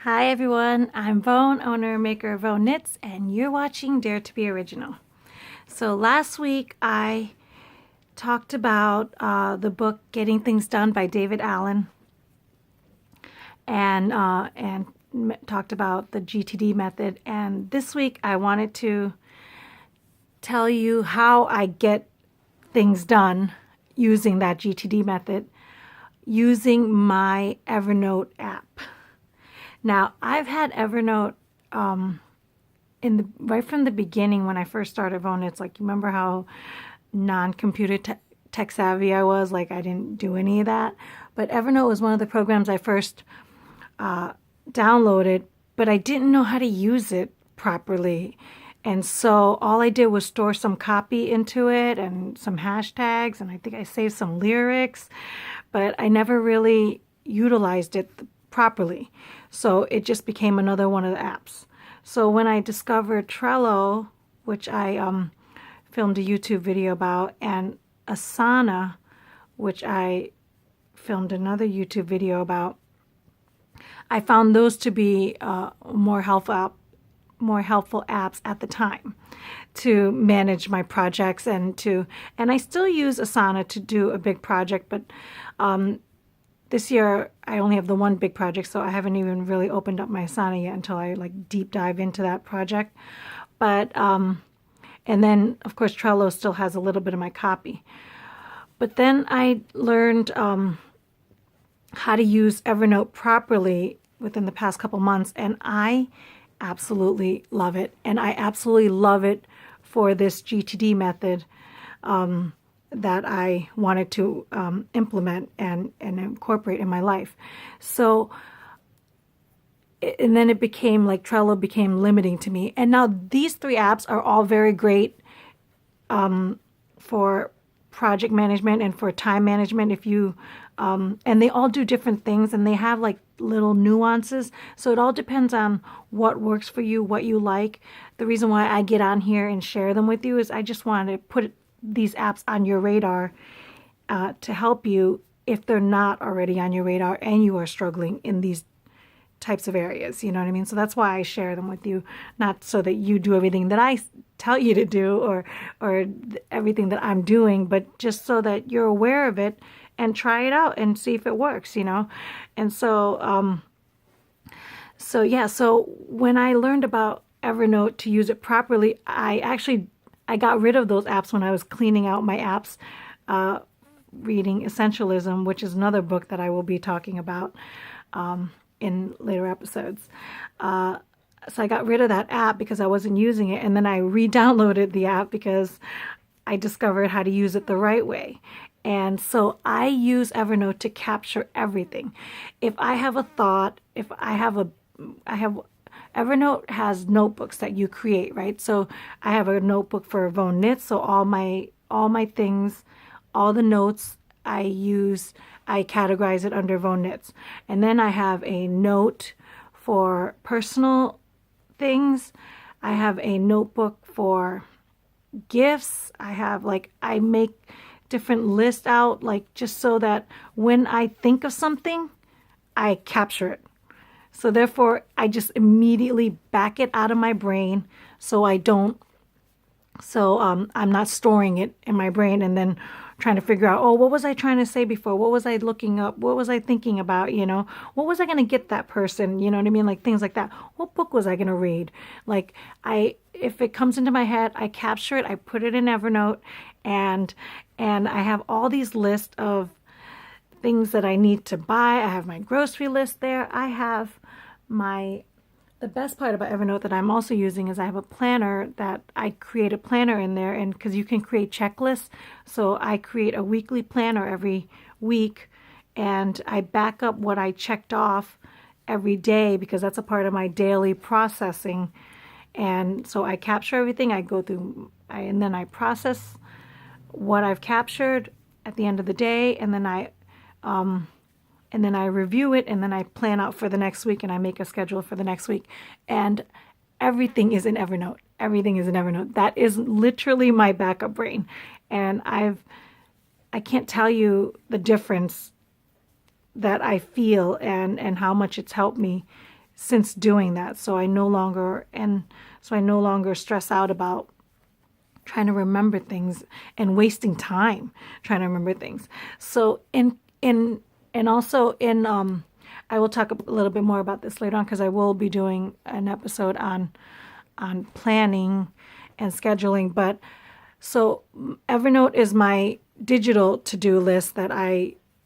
Hi everyone, I'm Vone, owner and maker of Vone Knits, and you're watching Dare to Be Original. So last week I talked about the book Getting Things Done by David Allen, and talked about the GTD method. And this week I wanted to tell you how I get things done using that GTD method using my Evernote app. Now, I've had Evernote right from the beginning when I first started Vone. It's like, you remember how non-computer tech savvy I was? Like, I didn't do any of that. But Evernote was one of the programs I first downloaded, but I didn't know how to use it properly. And so all I did was store some copy into it and some hashtags, and I think I saved some lyrics, but I never really utilized it properly. So it just became another one of the apps. So when I discovered Trello, which I filmed a YouTube video about, and Asana, which I filmed another YouTube video about, I found those to be more helpful apps at the time to manage my projects and I still use Asana to do a big project, but this year I only have the one big project, so I haven't even really opened up my Asana yet until I like deep dive into that project. But and then of course Trello still has a little bit of my copy. But then I learned how to use Evernote properly within the past couple months, and I absolutely love it. And I absolutely love it for this GTD method that I wanted to implement and incorporate in my life. So, and then it became like Trello became limiting to me. And now these three apps are all very great for project management and for time management. If you and they all do different things, and they have like little nuances. So it all depends on what works for you, what you like. The reason why I get on here and share them with you is I just want to put these apps on your radar to help you if they're not already on your radar and you are struggling in these types of areas. You know what I mean? So that's why I share them with you, not so that you do everything that I tell you to do or everything that I'm doing, but just so that you're aware of it and try it out and see if it works, you know? And so, so when I learned about Evernote to use it properly, I got rid of those apps when I was cleaning out my apps, reading Essentialism, which is another book that I will be talking about in later episodes. So I got rid of that app because I wasn't using it, and then I re-downloaded the app because I discovered how to use it the right way. And so I use Evernote to capture everything. If I have a thought, Evernote has notebooks that you create, right? So I have a notebook for Vone Knits, so all my things, all the notes I categorize it under Vone Knits. And then I have a note for personal things. I have a notebook for gifts. I make different lists out, like just so that when I think of something, I capture it. So therefore, I just immediately back it out of my brain so I'm not storing it in my brain and then trying to figure out, oh, what was I trying to say before? What was I looking up? What was I thinking about? You know, what was I going to get that person? You know what I mean? Like things like that. What book was I going to read? If it comes into my head, I capture it, I put it in Evernote, and I have all these lists of things that I need to buy. I have my grocery list there. I have the best part about Evernote that I'm also using is I have a planner that I create a planner in there, and because you can create checklists. So I create a weekly planner every week, and I back up what I checked off every day because that's a part of my daily processing. And so I capture everything. I go through, and then I process what I've captured at the end of the day, and then I review it, and then I plan out for the next week, and I make a schedule for the next week. And everything is in Evernote. Everything is in Evernote. That is literally my backup brain. And I can't tell you the difference that I feel and how much it's helped me since doing that. So I no longer stress out about trying to remember things and wasting time trying to remember things. So and also in I will talk a little bit more about this later on, because I will be doing an episode on planning and scheduling. But so Evernote is my digital to-do list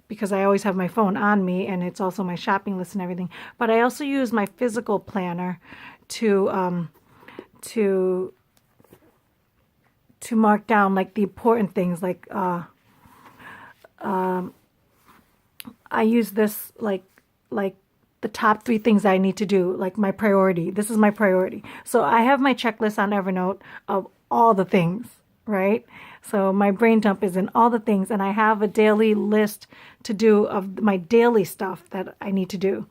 because I always have my phone on me, and it's also my shopping list and everything. But I also use my physical planner to to mark down like the important things. Like I use this like the top 3 things I need to do, like my priority. This is my priority. So I have my checklist on Evernote of all the things, right? So my brain dump is in all the things, and I have a daily list to do of my daily stuff that I need to do.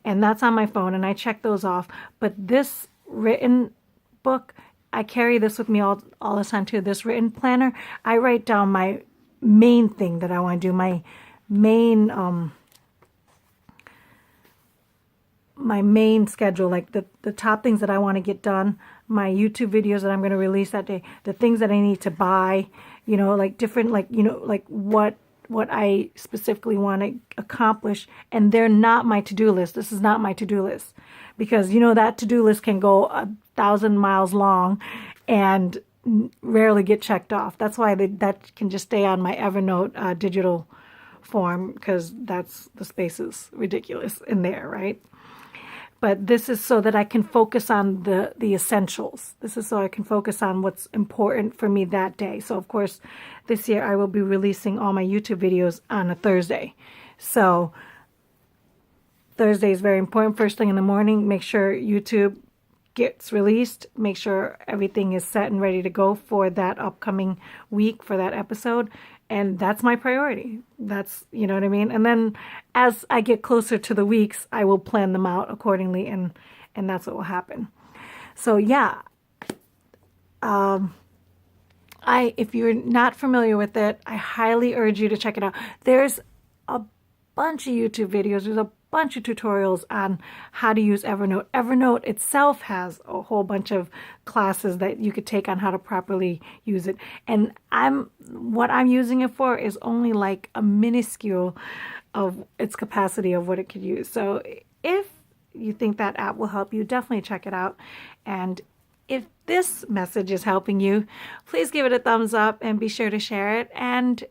And that's on my phone, and I check those off. But this written book, I carry this with me all the time too. This written planner, I write down my main thing that I want to do, my main schedule, like the top things that I want to get done, my YouTube videos that I'm going to release that day, the things that I need to buy, like different, like, like what I specifically want to accomplish. And they're not my to-do list. This is not my to-do list, because, that to-do list can go 1,000 miles long and rarely get checked off. That's why that can just stay on my Evernote digital form, because the space is ridiculous in there, right? But this is so that I can focus on the essentials. This is so I can focus on what's important for me that day. So, of course, this year I will be releasing all my YouTube videos on a Thursday. So Thursday is very important. First thing in the morning, make sure YouTube gets released. Make sure everything is set and ready to go for that upcoming week, for that episode. And that's my priority. That's, you know what I mean? And then as I get closer to the weeks, I will plan them out accordingly, and that's what will happen. So yeah, if you're not familiar with it, I highly urge you to check it out. There's a bunch of YouTube videos. There's a bunch of tutorials on how to use Evernote. Evernote itself has a whole bunch of classes that you could take on how to properly use it. And what I'm using it for is only like a minuscule of its capacity of what it could use. So if you think that app will help you, definitely check it out. And if this message is helping you, please give it a thumbs up and be sure to share it. And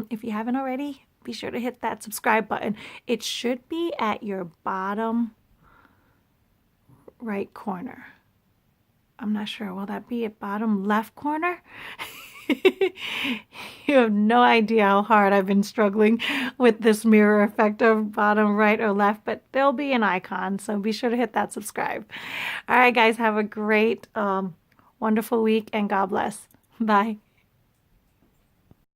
if you haven't already, be sure to hit that subscribe button. It should be at your bottom right corner. I'm not sure. Will that be at bottom left corner? You have no idea how hard I've been struggling with this mirror effect of bottom right or left, but there'll be an icon, so be sure to hit that subscribe. All right, guys, have a great, wonderful week, and God bless. Bye.